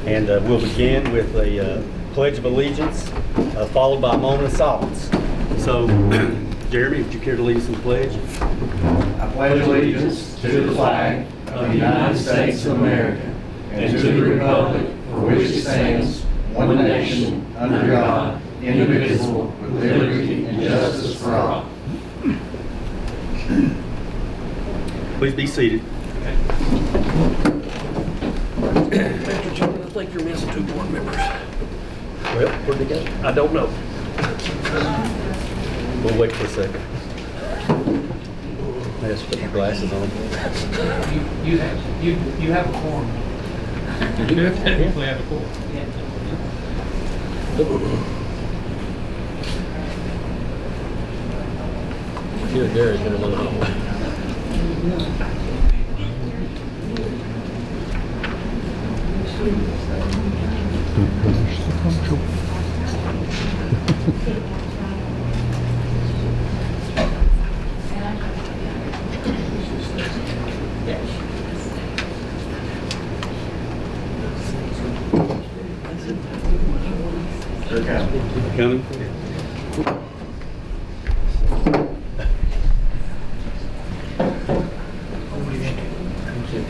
And we'll begin with a Pledge of Allegiance, followed by a moment of silence. So, Jeremy, would you care to lead us in the pledge? I pledge allegiance to the flag of the United States of America and to the republic for which it stands, one nation, under God, indivisible, with liberty and justice for all. Please be seated. Mr. Chairman, I think you're missing 2 board members. Well, where'd they go? I don't know. We'll wait for a second. I just put my glasses on. You have a quorum. You do technically have a quorum. Here, Gary's gonna look up. Coming?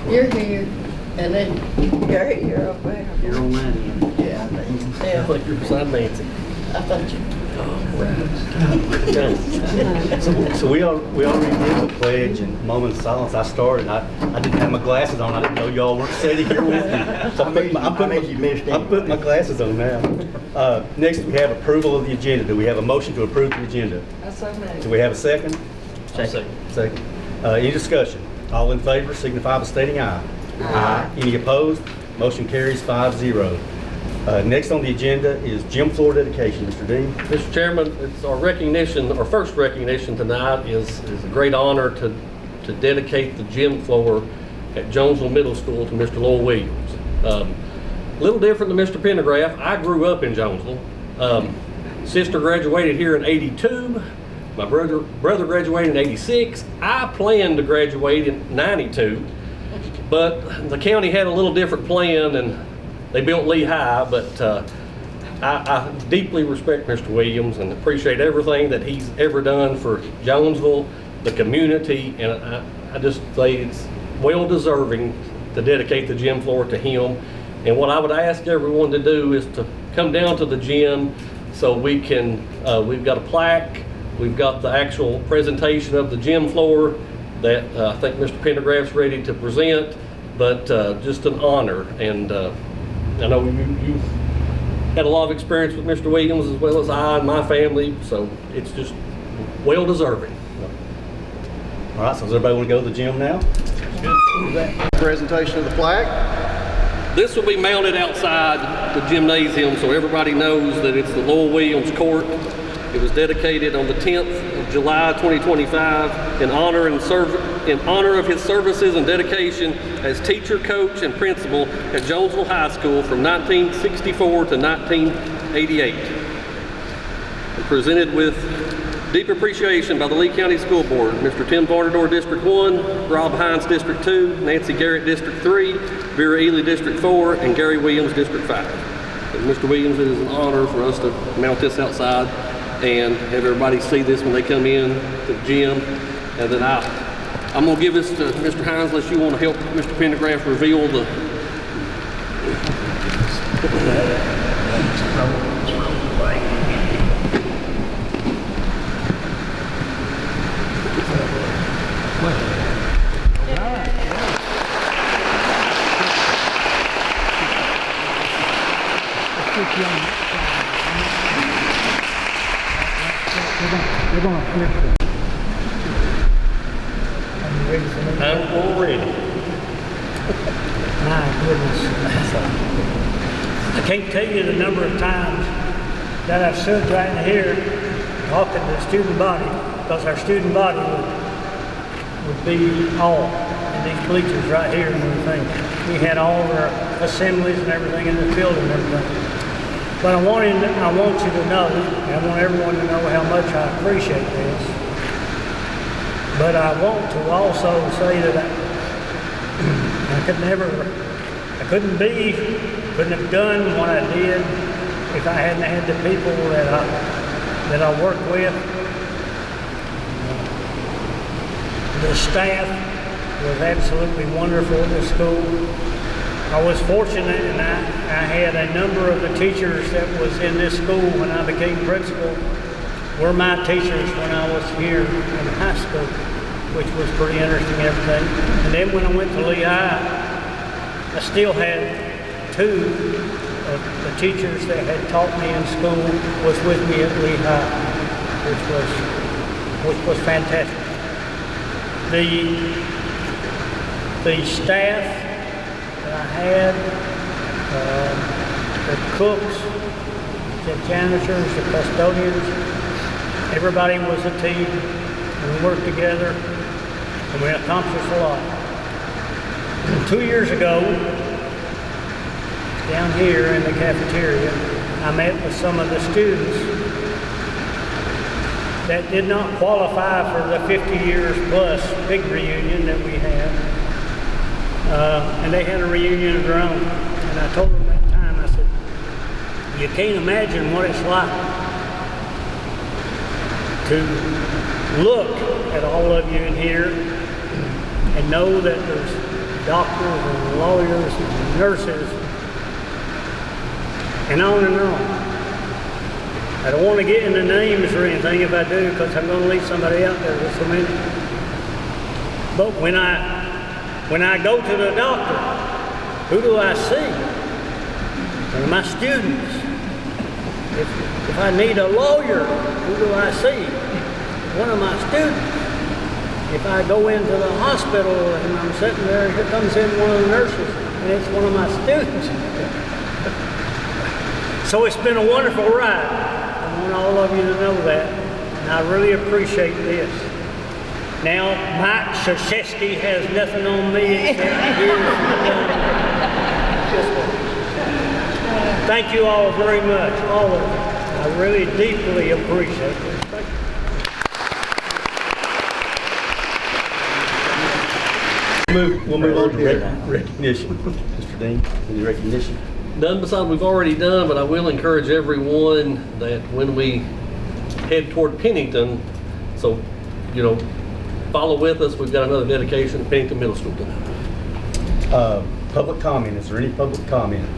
You're here, and then Gary, you're up there. You're on that end. Yeah, I think you're beside Nancy. I thought you. So we already did the pledge and moment of silence. I started. I didn't have my glasses on. I didn't know y'all weren't sitting here with me. So I put my glasses on now. Next, we have approval of the agenda. Do we have a motion to approve the agenda? Do we have a second? Second. Second. Any discussion? All in favor signify by stating aye. Aye. Any opposed? Motion carries 5-0. Next on the agenda is gym floor dedication. Mr. Dean. Mr. Chairman, it's our recognition, our first recognition tonight is a great honor to dedicate the gym floor at Jonesville Middle School to Mr. Lowell Williams. A little different than Mr. Pendergraft. I grew up in Jonesville. Sister graduated here in '82. My brother graduated in '86. I planned to graduate in '92, but the county had a little different plan and they built Lehigh. But I deeply respect Mr. Williams and appreciate everything that he's ever done for Jonesville, the community, and I just say it's well deserving to dedicate the gym floor to him. And what I would ask everyone to do is to come down to the gym so we can, we've got a plaque, we've got the actual presentation of the gym floor that I think Mr. Pendergraft's ready to present, but just an honor. And I know you had a lot of experience with Mr. Williams as well as I and my family, so it's just well deserving. All right, so does everybody want to go to the gym now? Presentation of the plaque. This will be mounted outside the gymnasium so everybody knows that it's the Lowell Williams Court. It was dedicated on the 10th of July 2025 in honor of his services and dedication as teacher, coach, and principal at Jonesville High School from 1964 to 1988. And presented with deep appreciation by the Lee County School Board, Mr. Tim Varnador, District 1, Rob Hines, District 2, Nancy Garrett, District 3, Vera Ely, District 4, and Gary Williams, District 5. And Mr. Williams, it is an honor for us to mount this outside and have everybody see this when they come in to the gym. And then I'm going to give this to Mr. Hines unless you want to help Mr. Pendergraft reveal the... I'm already. My goodness. I can't tell you the number of times that I've stood right in here talking to the student body, because our student body would be all in these bleachers right here and everything. We had all our assemblies and everything in the field and everything. But I want you to know, and I want everyone to know how much I appreciate this. But I want to also say that I couldn't couldn't have done what I did if I hadn't had the people that I worked with. The staff was absolutely wonderful at the school. I was fortunate, and I had a number of the teachers that was in this school when I became principal were my teachers when I was here in high school, which was pretty interesting, everything. And then when I went to Lehigh, I still had two of the teachers that had taught me in school was with me at Lehigh, which was fantastic. The staff that I had, the cooks, the janitors, the custodians, everybody was a team, and we worked together, and we accomplished a lot. And 2 years ago, down here in the cafeteria, I met with some of the students that did not qualify for the 50 years plus big reunion that we had. And they had a reunion of their own. And I told them that time, I said, you can't imagine what it's like to look at all of you in here and know that there's doctors and lawyers and nurses and on and on. I don't want to get into names or anything if I do, because I'm going to leave somebody out there with so many. But when I go to the doctor, who do I see? One of my students. If I need a lawyer, who do I see? One of my students. If I go into the hospital and I'm sitting there, here comes in one of the nurses, and it's one of my students. So it's been a wonderful ride. I want all of you to know that, and I really appreciate this. Now, Mike Krzyzewski has nothing on me except his. Thank you all very much, all of you. I really deeply appreciate it. We'll move on to recognition. Mr. Dean, any recognition? None besides we've already done, but I will encourage everyone that when we head toward Pennington, so, you know, follow with us. We've got another dedication to Pennington Middle School tonight. Public comment. Is there any public comment?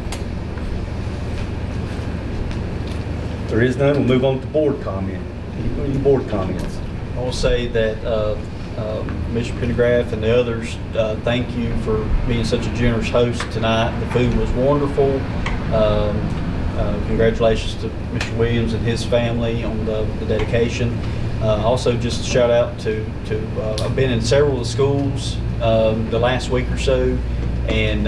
If there is none, we'll move on to board comment. Any board comments? I will say that Mr. Pendergraft and the others, thank you for being such a generous host tonight. The food was wonderful. Congratulations to Mr. Williams and his family on the dedication. Also, just a shout out to I've been in several of the schools the last week or so, and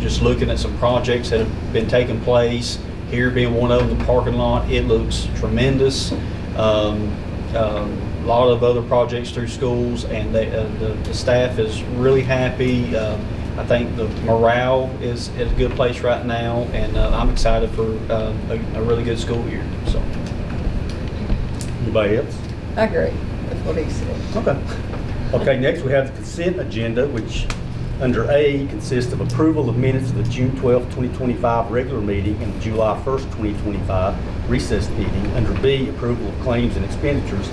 just looking at some projects that have been taking place. Here being one of them, the parking lot, it looks tremendous. A lot of other projects through schools, and the staff is really happy. I think the morale is at a good place right now, and I'm excited for a really good school year. So, Anybody else? I agree with what he said. Okay. Okay, next we have the consent agenda, which under A consists of approval of minutes of the June 12, 2025 regular meeting and the July 1st, 2025 recessed meeting. Under B, approval of claims and expenditures.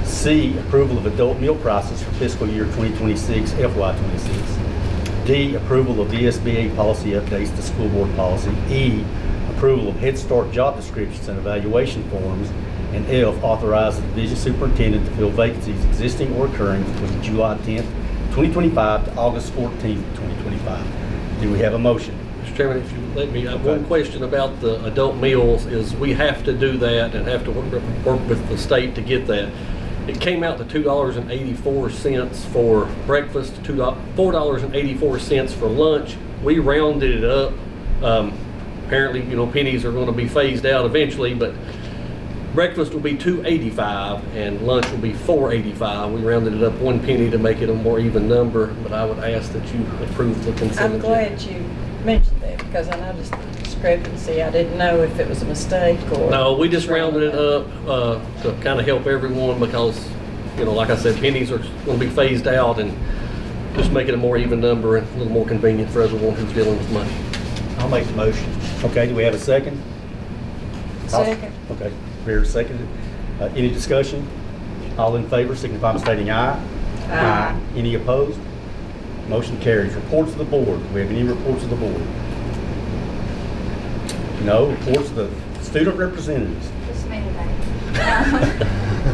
C, approval of adult meal prices for fiscal year 2026, FY26. D, approval of VSBA policy updates to school board policy. E, approval of Head Start job descriptions and evaluation forms. And F, authorize the division superintendent to fill vacancies existing or occurring between July 10th, 2025 to August 14th, 2025. Do we have a motion? Mr. Chairman, if you let me, I have one question about the adult meals. Is we have to do that and have to work with the state to get that. It came out to $2.84 for breakfast, $4.84 for lunch. We rounded it up. Apparently, you know, pennies are going to be phased out eventually, but breakfast will be $2.85 and lunch will be $4.85. We rounded it up 1 penny to make it a more even number, but I would ask that you approve the consent I'm agenda. glad you mentioned that, because I noticed the discrepancy. I didn't know if it was a mistake or... No, we just rounded it up to kind of help everyone, because, you know, like I said, pennies are going to be phased out, and just make it a more even number and a little more convenient for everyone who's dealing with money. I'll make the motion. Okay, do we have a second? Second. Okay, Rivera seconded. Any discussion? All in favor, signify by stating aye. Aye. Any opposed? Motion carries. Reports of the board. Do we have any reports of the board? No. Reports of the student representatives. Just me today.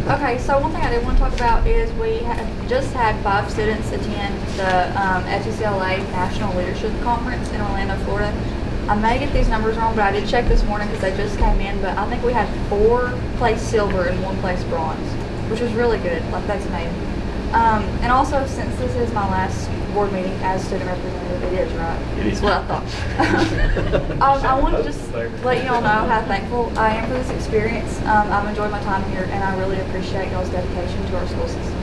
Okay, so one thing I did want to talk about is we just had 5 students attend the FCCLA National Leadership Conference in Orlando, Florida. I may get these numbers wrong, but I did check this morning because they just came in, but I think we had 4 placed silver and 1 placed bronze, which was really good. Like, that's amazing. And also, since this is my last board meeting as student representative, it is, right? It is. That's what I thought. I want to just let you all know how thankful I am for this experience. I've enjoyed my time here, and I really appreciate y'all's dedication to our school system.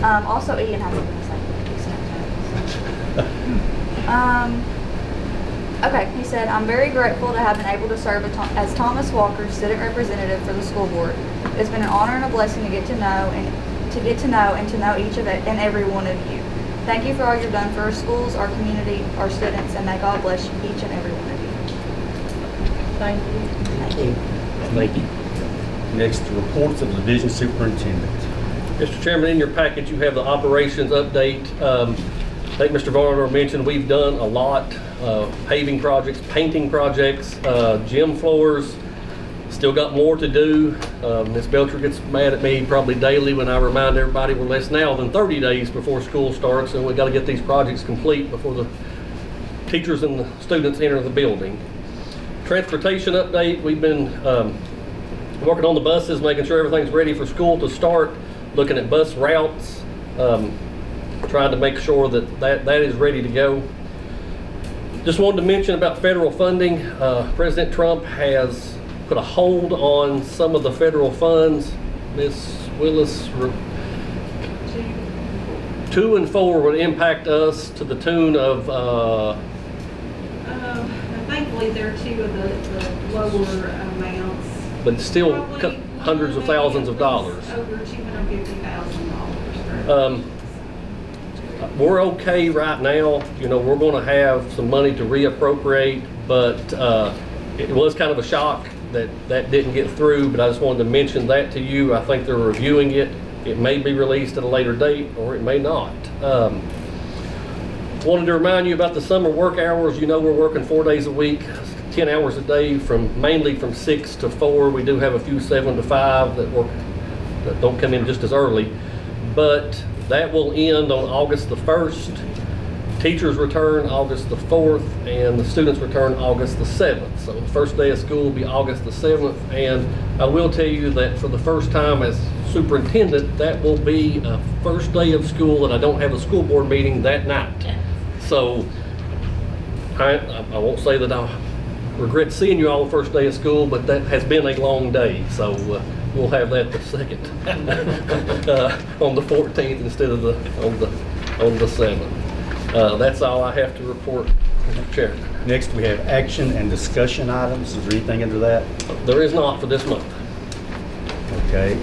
Also, Ian has something to say. Okay, he said, I'm very grateful to have been able to serve as Thomas Walker's student representative for the school board. It's been an honor and a blessing to get to know and to know each of it and every one of you. Thank you for all you've done for our schools, our community, our students, and may God bless each and every one of you. Thank you. Thank you. Thank you. Next, reports of the division superintendent. Mr. Chairman, in your package, you have the operations update. I think Mr. Varner mentioned we've done a lot, paving projects, painting projects, gym floors. Still got more to do. Ms. Belcher gets mad at me probably daily when I remind everybody we're less now than 30 days before school starts, and we've got to get these projects complete before the teachers and the students enter the building. Transportation update, we've been working on the buses, making sure everything's ready for school to start, looking at bus routes, trying to make sure that is ready to go. Just wanted to mention about federal funding. President Trump has put a hold on some of the federal funds. Ms. Willis, 2 and 4 would impact us to the tune of thankfully, there are 2 of the lower amounts. but still Probably hundreds of thousands of dollars. Over $250,000. We're okay right now. You know, we're going to have some money to reappropriate, but it was kind of a shock that didn't get through, but I just wanted to mention that to you. I think they're reviewing it. It may be released at a later date, or it may not. Wanted to remind you about the summer work hours. You know, we're working 4 days a week, 10 hours a day, mainly from 6 to 4. We do have a few 7 to 5 that don't come in just as early, but that will end on August the 1st. Teachers return August the 4th, and the students return August the 7th. So the first day of school will be August the 7th, and I will tell you that for the first time as superintendent, that will be a first day of school and I don't have a school board meeting that night. So I won't say that I regret seeing you all the first day of school, but that has been a long day. So we'll have that the 2nd on the 14th instead of on the 7th. That's all I have to report, Mr. Chairman. Next, we have action and discussion items. Is there anything under that? There is not for this month. Okay.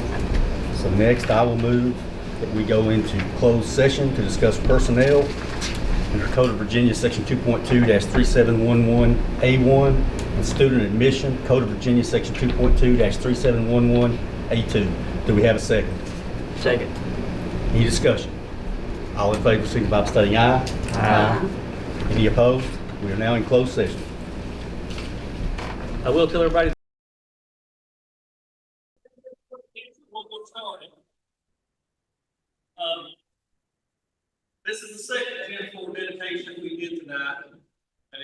So next, I will move that we go into closed session to discuss personnel under Code of Virginia, Section 2.2-3711A1, and student admission, Code of Virginia, Section 2.2-3711A2. Do we have a second? Second. Any discussion? All in favor, signify by stating aye. Aye. Any opposed? We are now in closed session. I will tell everybody. This is the second Gen 4 dedication we did tonight, and I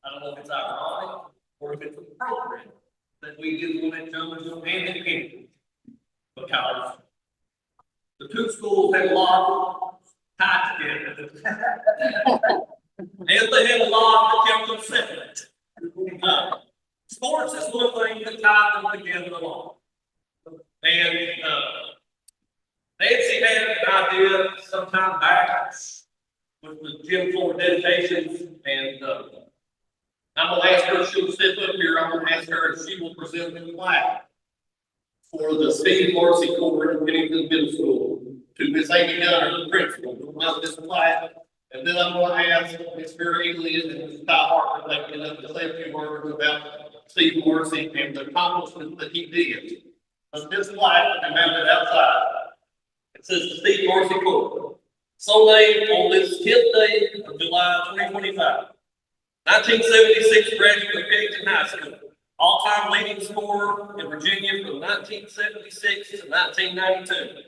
don't know if it's ironic or if it's appropriate that we did one at Jonesville and at Kingdom, because the 2 schools had a lot tied together. And they had a lot that kept them separate. Sports is one thing that tied them together a lot. And Nancy had an idea sometime back with the Gym 4 dedications, and I'm going to ask her if she'll step up here. I'm going to ask her if she will present the plaque for the Steve Marcy Corps in Pennington Middle School to Miss Amy Gunner, the principal, who held this plaque And then I'm going to ask Ms. Vera Ely and Ms. Ty Harper to get up to say a few words about Steve Morrissey and the accomplishments that he did. This flag can be mounted outside. It says the Steve Morrissey quote. So named on this 10th day of July 2025. 1976 graduate of Pennington High School. All-time leading scorer in Virginia from 1976 to 1992.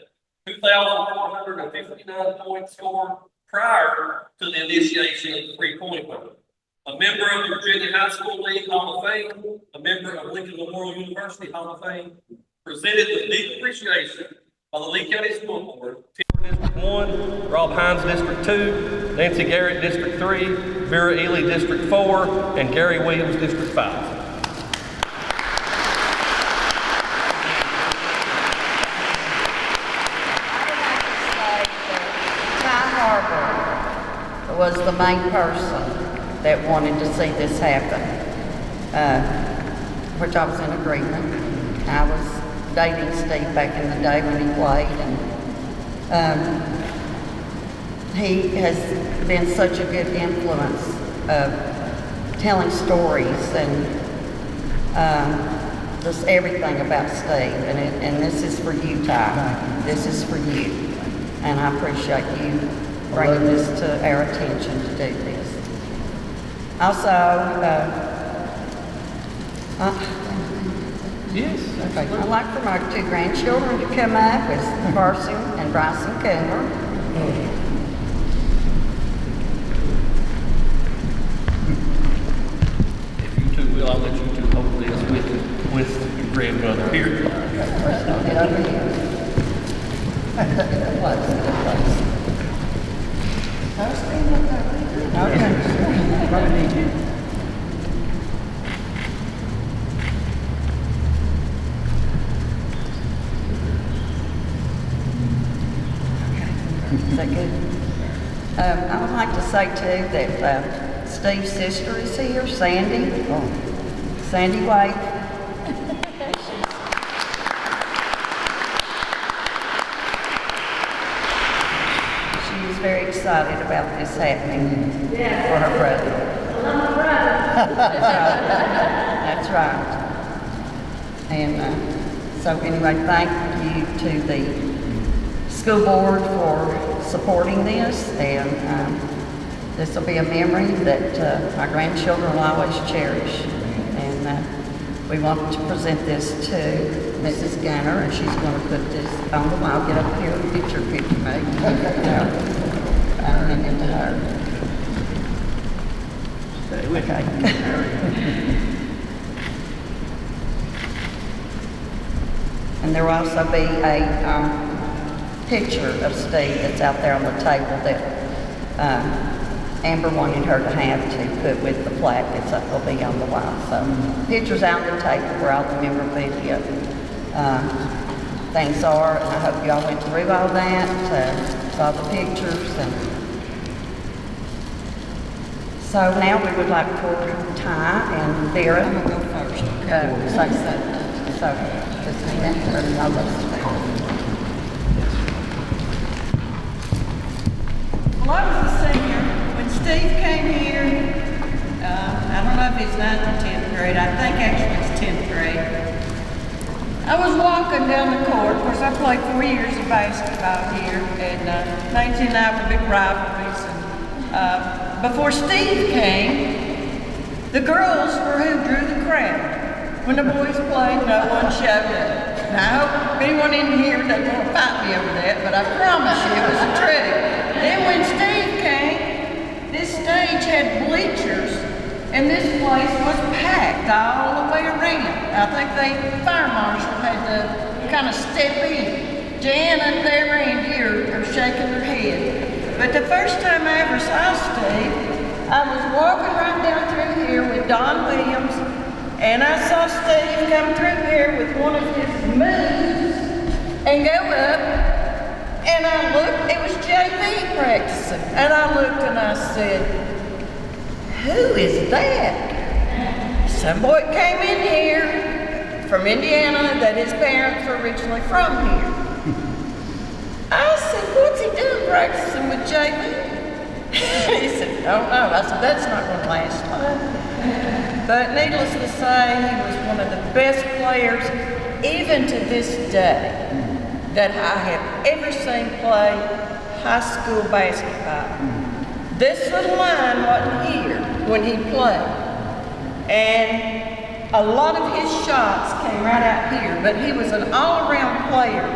2,459 points scored prior to the initiation of the three-point line. A member of the Virginia High School League Hall of Fame, a member of Lincoln Memorial University Hall of Fame, presented with deep appreciation by the Lee County School Board. District 1, Rob Hines District 2, Nancy Garrett District 3, Vera Ely District 4, and Gary Williams District 5. Was the main person that wanted to see this happen, which I was in agreement. I was dating Steve back in the day when he played, and he has been such a good influence of telling stories and just everything about Steve. And this is for you, Ty. This is for you, and I appreciate you bringing this to our attention to do this. Also, Yes. Okay. I'd like for my two grandchildren to come up as Carson and Bryson Coomer. If you two will, I'll let you two hold this with your grandmother here. Get over here. Okay. Is that good? I would like to say too that Steve's sister is here, Sandy. Sandy White. She is very excited about this happening for her brother. That's right. And so anyway, thank you to the school board for supporting this, and this will be a memory that my grandchildren will always cherish. And we want to present this to Mrs. Gunner, and she's going to put this on the wall. Get up here and get your picture made. And into her. Okay. And there will also be a picture of Steve that's out there on the table that Amber wanted her to have to put with the plaque. It'll be on the wall. So pictures out on the table where all the memorabilia things are. And I hope you all went through all that, saw the pictures. And so now we would like for Ty and Vera. I'm going to go first. So just a minute, and I'll let you know. Well, I was a senior when Steve came here. I don't know if it's 9th or 10th grade. I think actually it's 10th grade. I was walking down the court. Of course, I played 4 years of basketball here, and Nancy and I were big rivalries. And before Steve came, the girls were who drew the crowd. When the boys played, no one showed up. Now, I hope anyone in here doesn't want to fight me over that, but I promise you it was the truth. Then when Steve came, this stage had bleachers, and this place was packed all the way around. I think the fire marshal had to kind of step in. Jan and Vera and here are shaking their head. But the first time I ever saw Steve, I was walking right down through here with Don Williams, and I saw Steve come through here with one of his moves and go up, and I looked, it was JV practicing, and I looked and I said, who is that? Some boy came in here from Indiana that his parents were originally from here. I said, what's he doing practicing with JV? He said, "Oh no." I said, "That's not going to last long." But needless to say, he was one of the best players, even to this day, that I have ever seen play high school basketball. This little line wasn't here when he played. And a lot of his shots came right out here, but he was an all-around player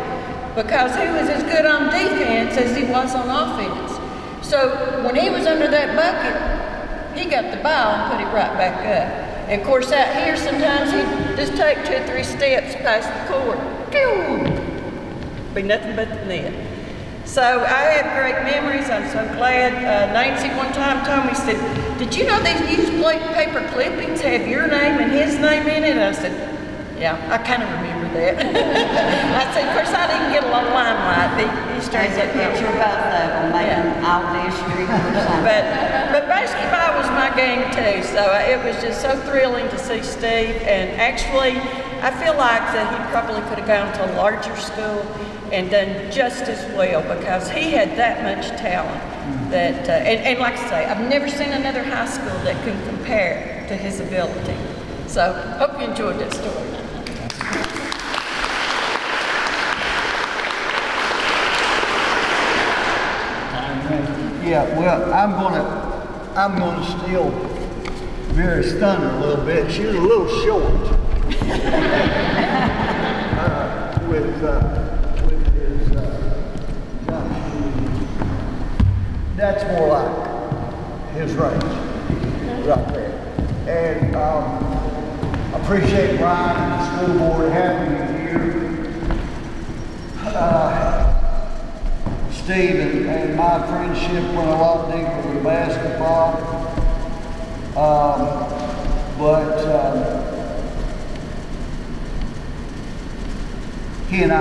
because he was as good on defense as he was on offense. So when he was under that bucket, he got the ball and put it right back up. And of course out here sometimes he'd just take 2 or 3 steps past the court. Be nothing but the net. So I have great memories. I'm so glad. Nancy one time told me, said, "Did you know these used paper clippings have your name and his name in it?" And I said, "Yeah, I kind of remember that." I said, "Of course, I didn't get a lot of limelight. He started There's a picture of both of them making all district or something. But basketball was my game too, so it was just so thrilling to see Steve. And actually, I feel like that he probably could have gone to a larger school and done just as well because he had that much talent. That and like I say, I've never seen another high school that can compare to his ability. So hope you enjoyed that story. Yeah, well, I'm gonna steal Vera's thunder a little bit. She was a little short with his jump shooting. That's more like his range, right there. And I appreciate Brian and the school board having me here. Steve and my friendship went a lot deeper with basketball, but he and I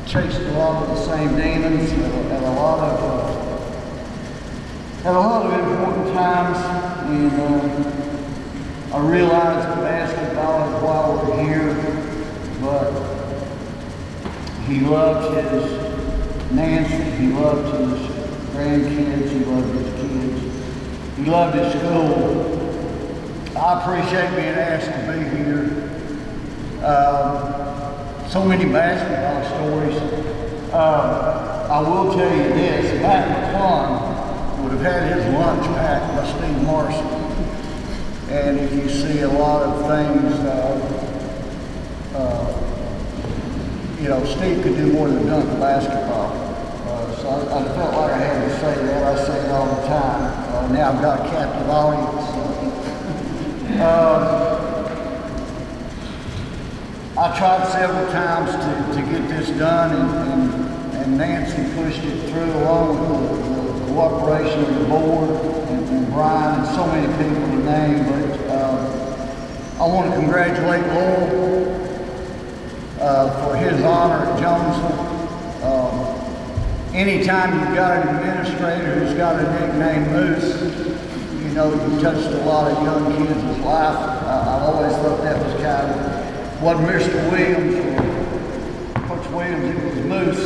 chased a lot of the same demons at a lot of important times, and I realized that basketball is why we're here, but he loved his Nancy, he loved his grandkids, he loved his kids, he loved his school. I appreciate being asked to be here. So many basketball stories. I will tell you this, Matt McClung would have had his lunch packed by Steve Marshall. And if you see a lot of things, you know, Steve could do more than dunk basketball. So I felt like I had to say that. I say it all the time. Now I've got a captive audience. I tried several times to get this done, and Nancy pushed it through along with the cooperation of the board and Brian and so many people to name. But I want to congratulate Lowell for his honor at Jonesville. Anytime you've got an administrator who's got a nickname Moose, you know you touched a lot of young kids' life. I've always thought that was kind of, wasn't Mr. Williams or Coach Williams, it was Moose.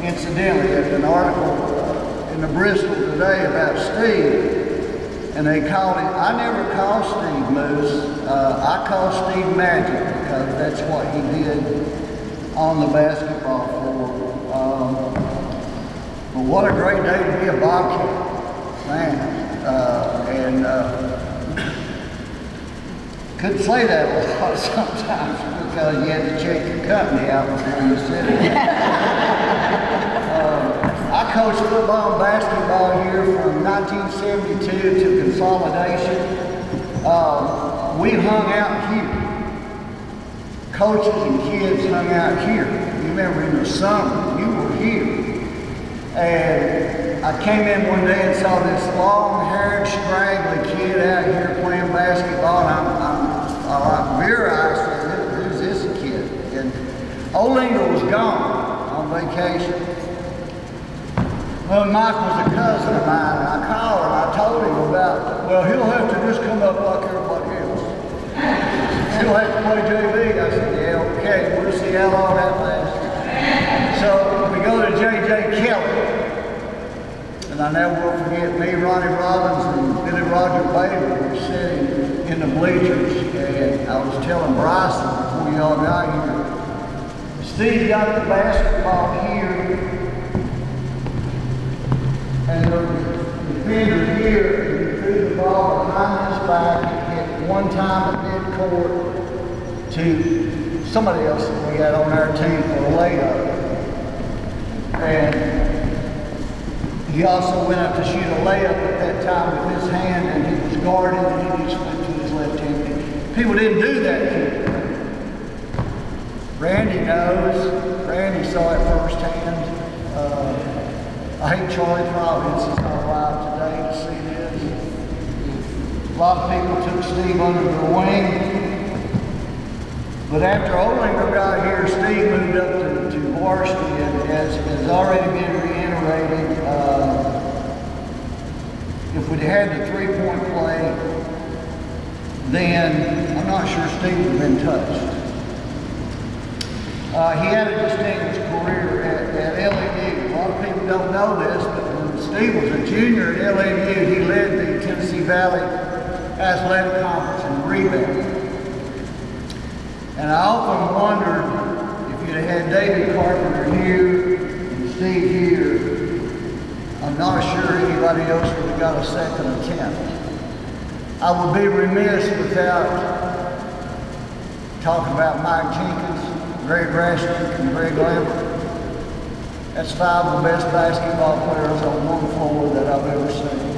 Incidentally, there's an article in the Bristol today about Steve, and they called it, I never called Steve Moose, I called Steve Magic, because that's what he did on the basketball floor. But what a great day to be a Bobcat, man. Couldn't say that a lot sometimes because you had to check your company out before you said it. I coached football and basketball here from 1972 to consolidation. We hung out here. Coaches and kids hung out here. You remember in the summer, you were here. And I came in one day and saw this long-haired, straggly kid out here playing basketball. And I like Vera, I said, who's this kid? And Olinger was gone on vacation. Well, Mike was a cousin of mine, and I called and I told him about, well, he'll have to just come up like everybody else. He'll have to play JV. I said, yeah, okay, we'll see how long that lasts. So we go to J.J. Kelly, And I never will forget me, Ronnie Robbins, and Billy Roger Bailey were sitting in the bleachers, and I was telling Bryson before y'all got here, Steve got the basketball here, and the defender here, and he threw the ball behind his back and hit one time at midcourt to somebody else that we had on our team for a layup. And he also went up to shoot a layup at that time with his hand, and he was guarded, and he just went to his left hand. People didn't do that here. Randy knows. Randy saw it firsthand. I hate Charlie Providence is not alive today to see this. A lot of people took Steve under their wing. But after Olinger got here, Steve moved up to varsity, and as has already been reiterated, if we'd had the three-point play, then I'm not sure Steve would have been touched. He had a distinguished career at LMU. A lot of people don't know this, but when Steve was a junior at LMU, he led the Tennessee Valley Athletic Conference in rebounding. And I often wondered if you'd have had David Carpenter here and Steve here, I'm not sure anybody else would have got a second attempt. I would be remiss without talking about Mike Jenkins, Greg Rashnick, and Greg Lambert. That's 5 of the best basketball players on one floor that I've ever seen.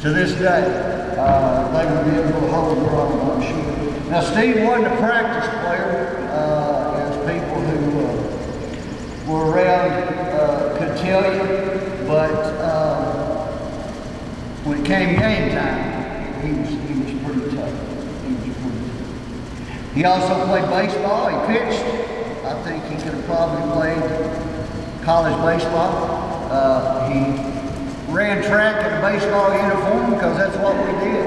To this day, they would be able to hold their own, I'm sure. Now, Steve wasn't a practice player, as people who were around could tell you, but when it came game time, he was pretty tough. He also played baseball. He pitched. I think he could have probably played college baseball. He ran track in a baseball uniform because that's what we did.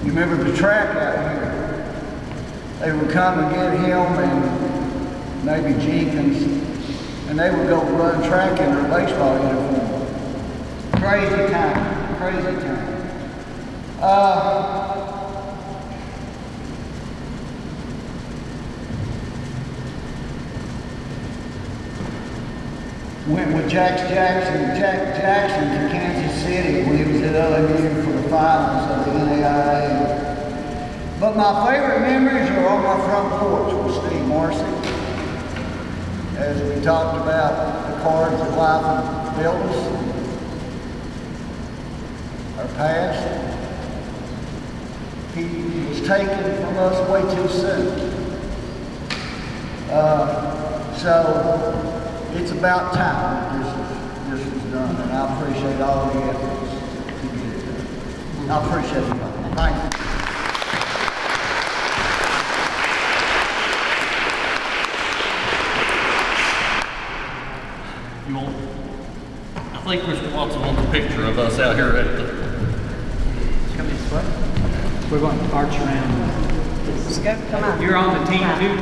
You remember the track out here? They would come and get him and maybe Jenkins, and they would go run track in their baseball uniform. Crazy time, crazy time. Went with Jack Jackson to Kansas City when he was at LMU for the finals of the NAIA. But my favorite memories are on my front porch with Steve Marcy. As we talked about the cards that life built us, our past. He was taken from us way too soon. So it's about time this was done, and I appreciate all the efforts to get it done. I appreciate it. Thank you. I think Mr. Watson wants a picture of us out here at the... Come this way. We're going to march around. Let's go. Come on. You're on the team too.